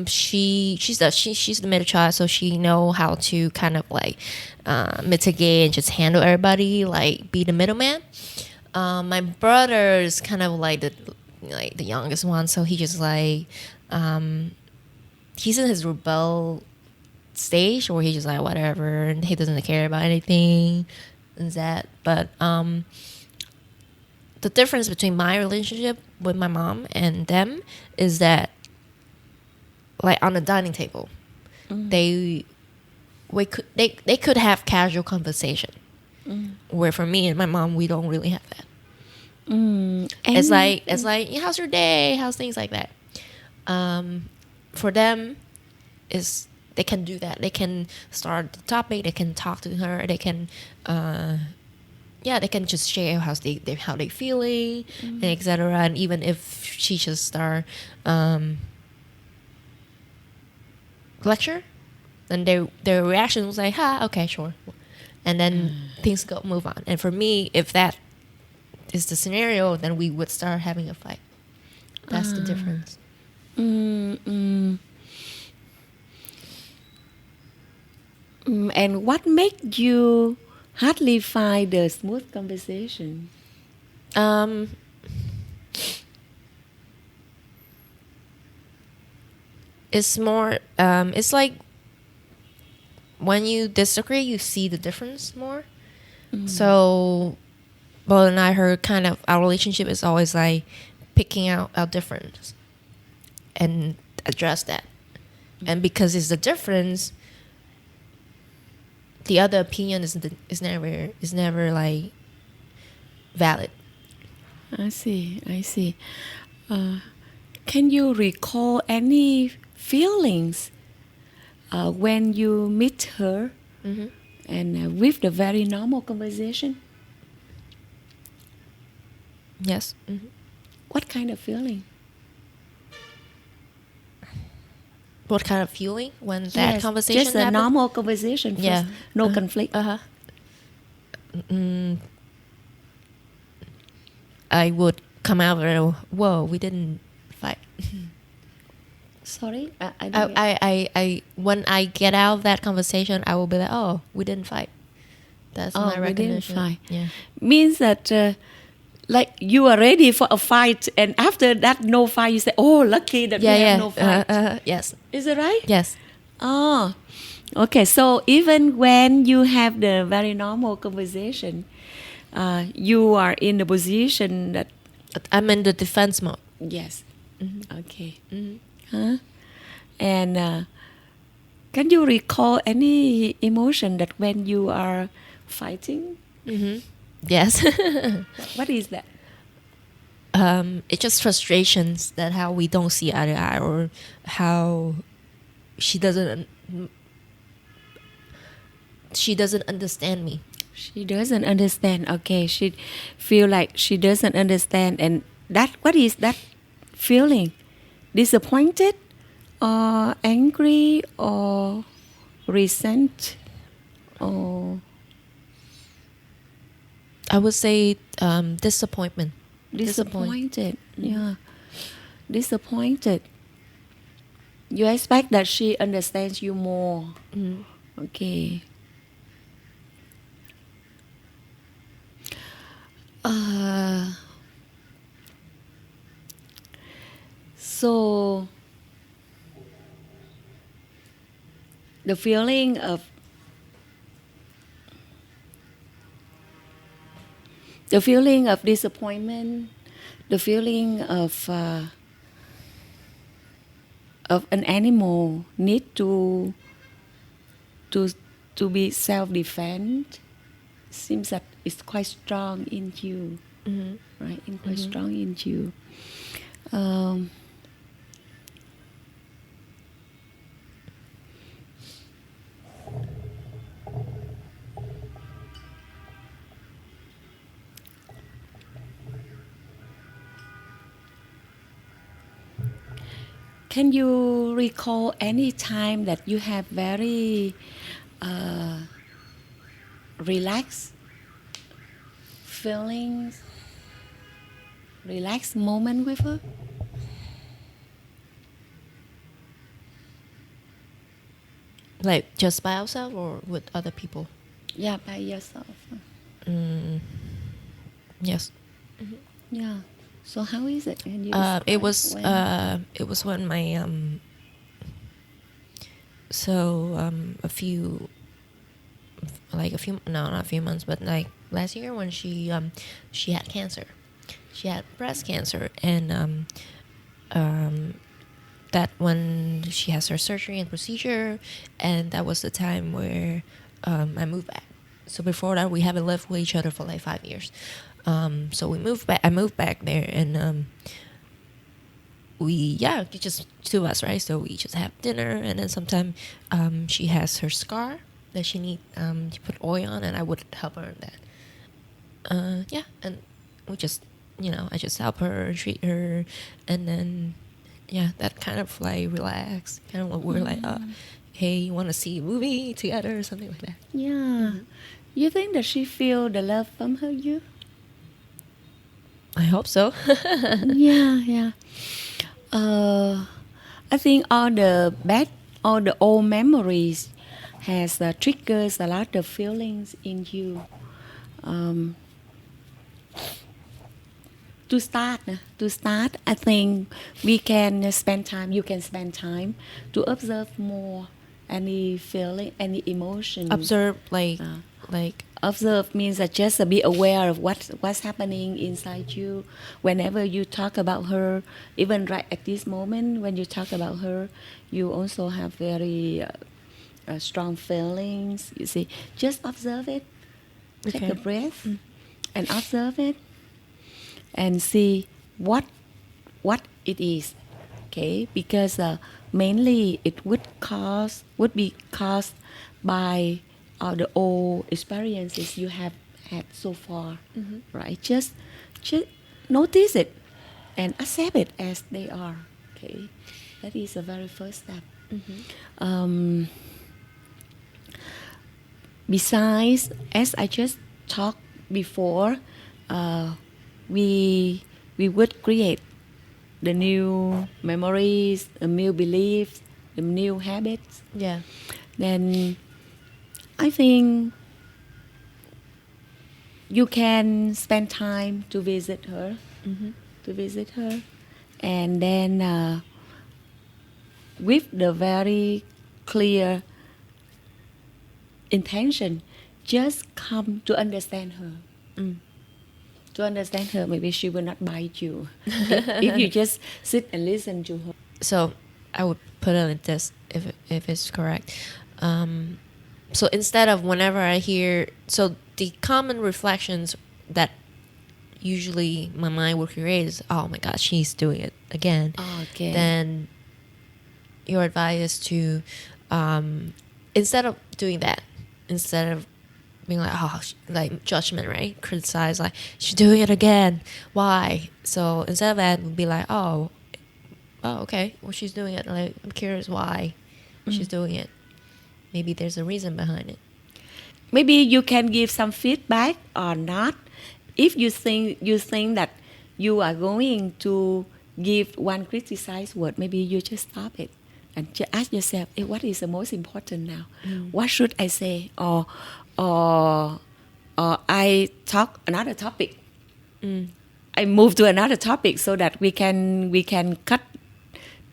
She's the middle child, so she know how to kind of like mitigate and just handle everybody, like be the middleman. My brother is kind of like the youngest one, so he just like he's in his rebel stage where he's just like whatever, and he doesn't care about anything and that. But the difference between my relationship with my mom and them is that, like on the dining table, they could have casual conversation, where for me and my mom we don't really have that. It's like how's your day, how's things like that. For them, is they can do that. They can start the topic. They can talk to her. They can, they can just share how they feeling, and etc. And even if she just start lecture, then their reaction was like, "Ha, okay, sure," and then things move on. And for me, if that is the scenario, then we would start having a fight. That's the difference. And what made you hardly find the smooth conversation? It's more. It's like when you disagree, you see the difference more. So, Bo and I, our relationship is always like picking out our difference and address that. And because it's the difference, the other opinion is never like valid. I see. Can you recall any feelings when you meet her and with the very normal conversation? Yes. What kind of feeling? What kind of feeling when that conversation just a happened? normal conversation. Yeah. No conflict. I would come out and whoa, we didn't fight. Sorry, I when I get out of that conversation, I will be like, oh, we didn't fight. That's my recognition. We didn't fight. Yeah. Means that like you are ready for a fight, and after that no fight, you say, oh, lucky that we have no fight. Yes. Is it right? Yes. Oh, okay. So even when you have the very normal conversation, you are in the position that I'm in the defense mode. yes. Okay. Huh? And can you recall any emotion that when you are fighting? Yes. What is that? It's just frustrations that how we don't see eye to eye, or how she doesn't understand me. She doesn't understand. Okay, she feel like she doesn't understand, and that what is that feeling? disappointed or angry or resent or I would say disappointment. disappointed. Yeah, disappointed. You expect that she understands you more. Okay. So the feeling of disappointment, the feeling of an animal need to be self-defense seems that it's quite strong in you, right? Quite strong in you. Can you recall any time that you have very relaxed feelings, relaxed moment with her? Like just by ourselves or with other people? Yeah, by yourself. Yes. Yeah. So how is it? Can you It describe was when my a few no, not a few months, but like last year when she had cancer. She had breast cancer, and that when she has her surgery and procedure, and that was the time where I moved back. So before that, we haven't lived with each other for like 5 years. So we moved back. I moved back there, and just two of us, right? So we just have dinner, and then sometime she has her scar that she need to put oil on, and I would help her in that. And we just, I just help her, treat her, and then that kind of like relax. Kind of we're like, hey, you want to see a movie together or something like that. Yeah. You think that she feel the love from you? I hope so. Yeah. I think all the old memories has triggers a lot of feelings in you. To start, I think we can spend time. You can spend time to observe more any feeling, any emotion. Observe, like Observe means that just be aware of what's happening inside you. Whenever you talk about her, even right at this moment when you talk about her, you also have very strong feelings. You see, just observe it. Take a breath and observe it, and see what it is. Okay, because mainly it would be caused by all the old experiences you have had so far, right? Just notice it and accept it as they are. Okay, that is the very first step. Besides, as I just talked before, we would create the new memories, the new beliefs, the new habits. Yeah. Then I think you can spend time to visit her, and then with the very clear intention, just come to understand her. To understand her, maybe she will not bite you if you just sit and listen to her. So I would put it like this, if it's correct. So instead of whenever I hear, so the common reflections that usually my mind will create is, oh my God, she's doing it again. Okay. Then your advice is to, instead of doing that, instead of being like, like judgment, right? Criticize, like, she's doing it again. Why? So instead of that, we'd be like, oh, okay, well, she's doing it. Like, I'm curious why she's doing it. Maybe there's a reason behind it. Maybe you can give some feedback or not. If you think that you are going to give one criticized word, maybe you just stop it and just ask yourself, hey, what is the most important now? What should I say? Or I talk another topic. I move to another topic so that we can cut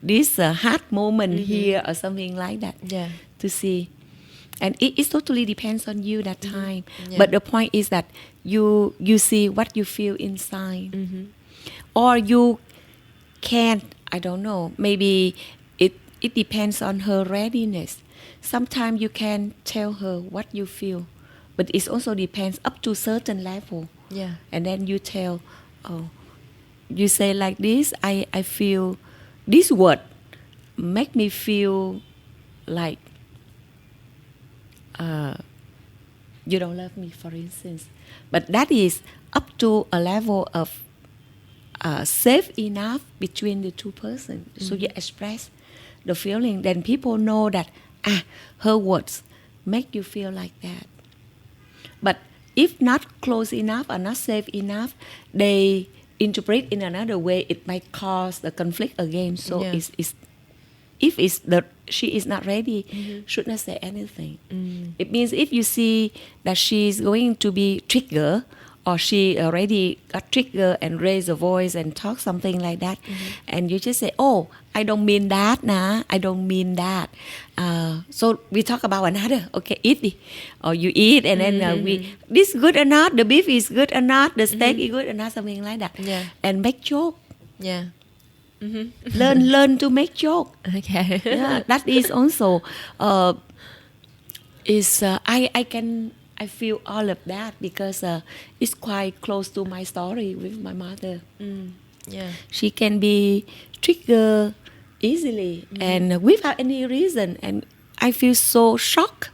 this hard moment here or something like that. Yeah. To see. And it totally depends on you that time. Yeah. But the point is that you see what you feel inside. Or you can't, I don't know, maybe it depends on her readiness. Sometimes you can tell her what you feel, but it also depends up to certain level. Yeah. And then you tell, oh, you say like this, I feel, this word make me feel like you don't love me, for instance. But that is up to a level of safe enough between the two persons. So you express the feeling, then people know that her words make you feel like that. But if not close enough or not safe enough, they interpret in another way, it might cause the conflict again. So if she is not ready, should not say anything. It means if you see that she is going to be triggered, or she already got triggered and raise a voice and talk something like that, and you just say, oh, I don't mean that, nah, I don't mean that. So we talk about another, okay, eat, or you eat, and then this good or not, the beef is good or not, the steak is good or not, something like that. Yeah. And make joke. Yeah. Learn to make joke. Okay. Yeah, that is also I feel all of that because it's quite close to my story with my mother. Yeah. She can be triggered easily and without any reason, and I feel so shocked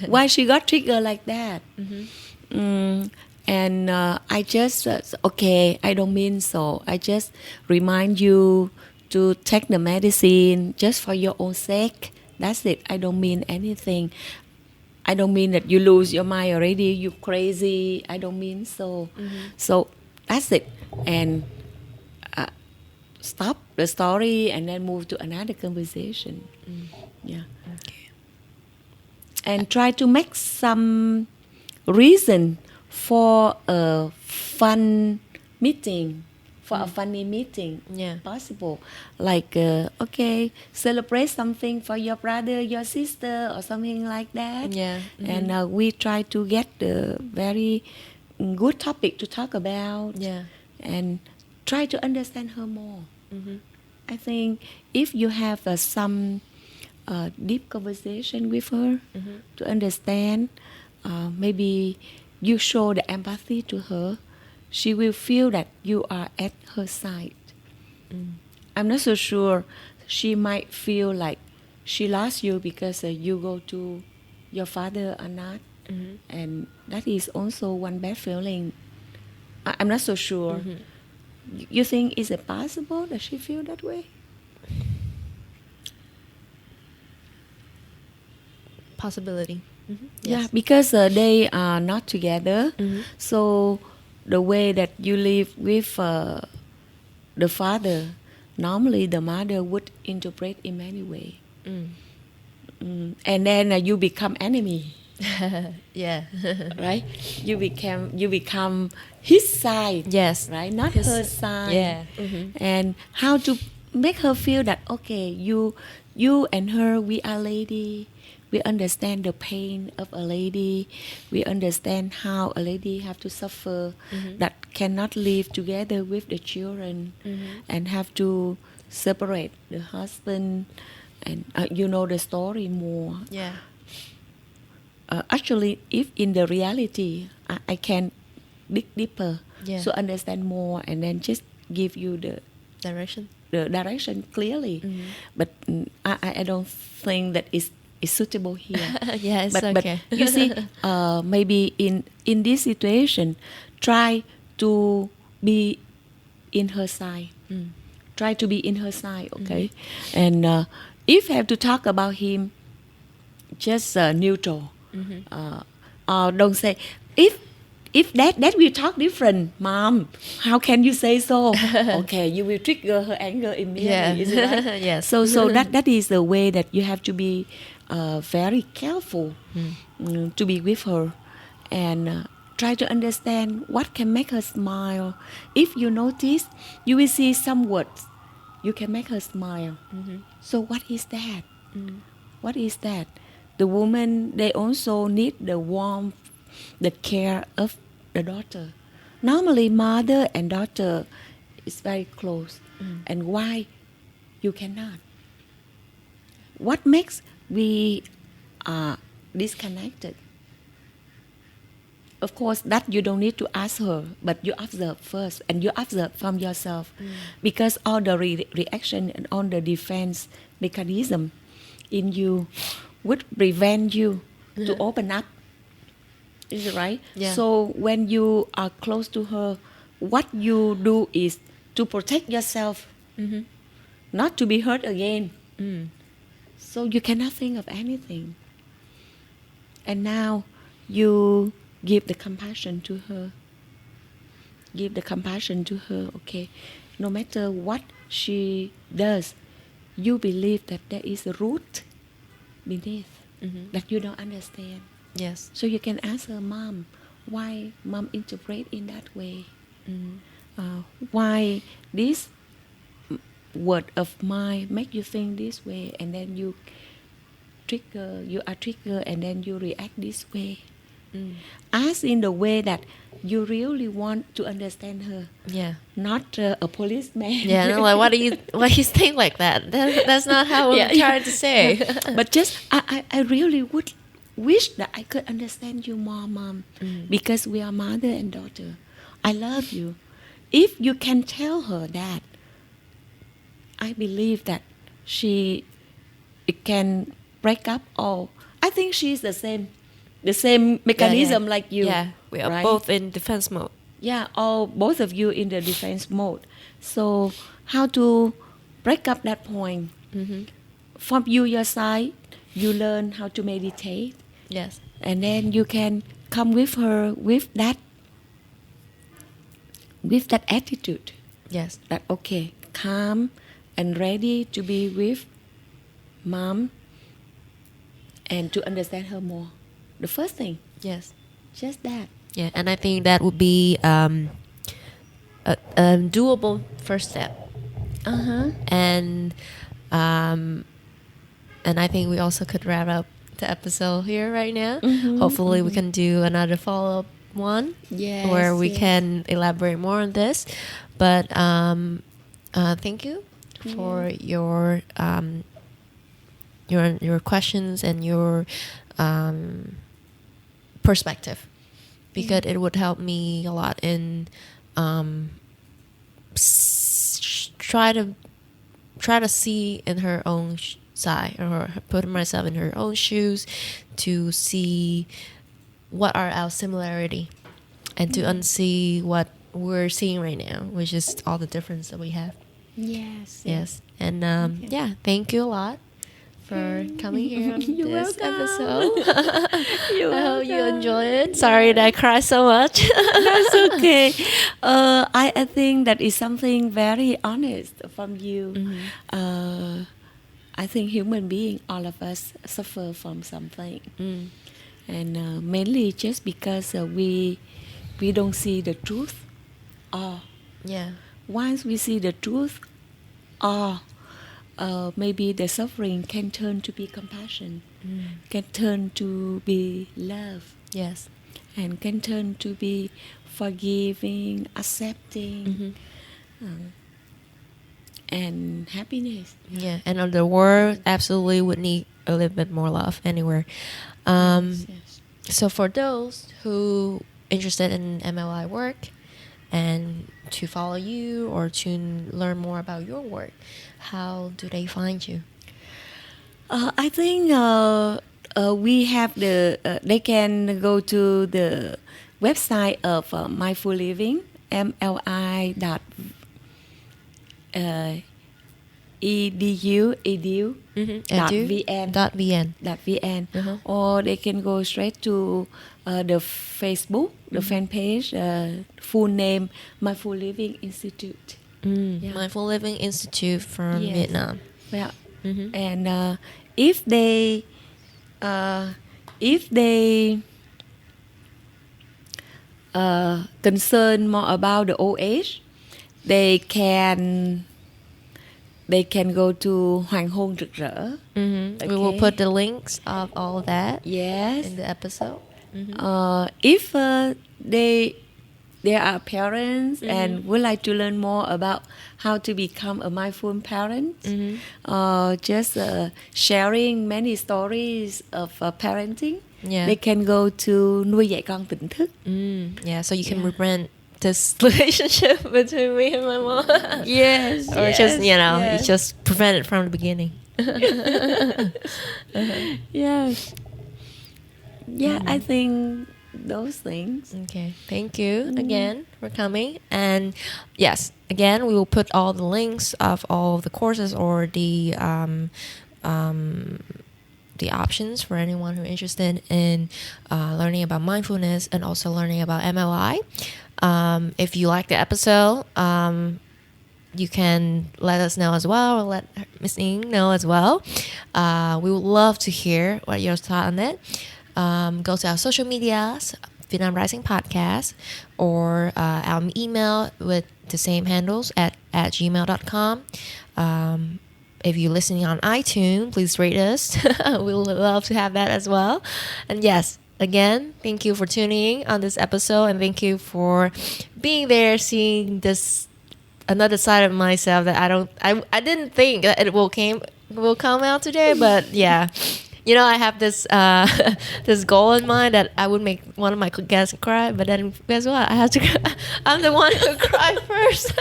why she got triggered like that. And I just okay, I don't mean so. I just remind you to take the medicine just for your own sake. That's it. I don't mean anything. I don't mean that you lose your mind already, you crazy. I don't mean so. So that's it. And stop the story and then move to another conversation. Yeah. Okay. And try to make some reason for a fun meeting, for a funny meeting. Yeah. Possible. Like, okay, celebrate something for your brother, your sister, or something like that. Yeah. And we try to get the very good topic to talk about. Yeah. And try to understand her more. I think if you have some deep conversation with her to understand, maybe you show the empathy to her, she will feel that you are at her side. I'm not so sure. She might feel like she lost you because you go to your father or not. And that is also one bad feeling. I'm not so sure. You think is it possible that she feel that way? Possibility. Yeah, because they are not together. So the way that you live with the father, normally the mother would interpret in many ways. And then you become enemy. Yeah. Right? You become his side. Yes. Right? Not her side. Yeah. And how to make her feel that okay, you and her, we are lady. We understand the pain of a lady. We understand how a lady have to suffer, that cannot live together with the children, and have to separate the husband. And you know the story more. Yeah. Actually, if in the reality, I can dig deeper, Yeah. so understand more, and then just give you the direction clearly. But I don't think that is suitable here. Yeah, it's but okay. you see, maybe in this situation, try to be in her side. try to be in her side, okay? And if have to talk about him, just neutral. Or don't say, if that will talk different, mom, how can you say so? Okay, you will trigger her anger immediately, is it right? Yes. So that is the way that you have to be very careful to be with her, and try to understand what can make her smile. If you notice, you will see some words you can make her smile. So what is that? What is that? The woman, they also need the warmth, the care of the daughter. Normally, mother and daughter is very close. And why you cannot? What makes we are disconnected? Of course, that you don't need to ask her, but you observe first, and you observe from yourself, because all the reaction and all the defense mechanism in you would prevent you to open up. Is it right? Yeah. So when you are close to her, what you do is to protect yourself, not to be hurt again. So you cannot think of anything. And now you give the compassion to her. Give the compassion to her, okay? No matter what she does, you believe that there is a root beneath that you don't understand. Yes. So you can ask her, Mom, why Mom interpret in that way? Why this word of mine make you think this way, and then you are triggered, and then you react this way. Ask in the way that you really want to understand her. Yeah. Not a policeman. Yeah, no, like, why do you think like that? That's not how I'm trying to say. But just I really would wish that I could understand you more, Mom, because we are mother and daughter. I love you. If you can tell her that, I believe that it can break up all. I think she's the same mechanism like you. Yeah, we are right? both in defense mode. Yeah, both of you in the defense mode. So how to break up that point? From your side, you learn how to meditate. Yes. And then you can come with her with that attitude. Yes. That okay, calm and ready to be with Mom and to understand her more. The first thing. Yes. Just that. Yeah, and I think that would be a doable first step. And I think we also could wrap up the episode here right now. Hopefully we can do another follow-up one where we can elaborate more on this. But thank you for your questions and your perspective, because it would help me a lot in try to see in her own side, or put myself in her own shoes to see what are our similarity, and to unsee what we're seeing right now, which is all the difference that we have. Yes. And thank you a lot for coming here on this episode. I hope you enjoy it. Sorry that I cry so much. That's okay. I think that is something very honest from you. I think human being, all of us suffer from something, and mainly just because we don't see the truth. Once we see the truth, maybe the suffering can turn to be compassion, can turn to be love. Yes. And can turn to be forgiving, accepting, and happiness. Yeah, and the world absolutely would need a little bit more love anywhere. Yes. So for those who interested in MLI work and to follow you or to learn more about your work, how do they find you? I think we have they can go to the website of Mindful Living, edu dot vn, or they can go straight to the Facebook, the fan page, full name Mindful Living Institute. Mindful Living Institute from Vietnam. Yeah. And if they concern more about the old age, they can go to Hoàng hôn rực rỡ. Okay. We will put the links of all of that in the episode. If they are parents and would like to learn more about how to become a mindful parent, just sharing many stories of parenting, they can go to nuôi dạy con tỉnh thức. So you can rebrand this relationship between me and my mom. Or just, you just prevent it from the beginning. I think those things. Okay, thank you again for coming. And yes, again, we will put all the links of all the courses or the options for anyone who is interested in learning about mindfulness and also learning about MLI. If you like the episode, you can let us know as well, or let Miss Ing know as well. We would love to hear what your thoughts on it. Go to our social medias, Vietnam Rising Podcast, or our email with the same handles at gmail.com. If you're listening on iTunes, please rate us. We would love to have that as well. And yes, again, thank you for tuning in on this episode, and thank you for being there, seeing this another side of myself that I didn't think that it will come out today, but yeah. I have this this goal in mind that I would make one of my guests cry, but then guess what? I have to. I'm the one who cried first.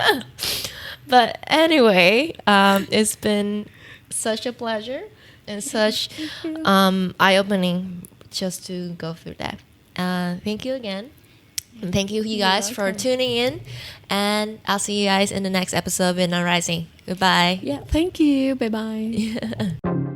But anyway, it's been such a pleasure and such eye-opening just to go through that. Thank you again. And thank you guys for tuning in. And I'll see you guys in the next episode of Vietnam Rising. Goodbye. Yeah, thank you. Bye-bye.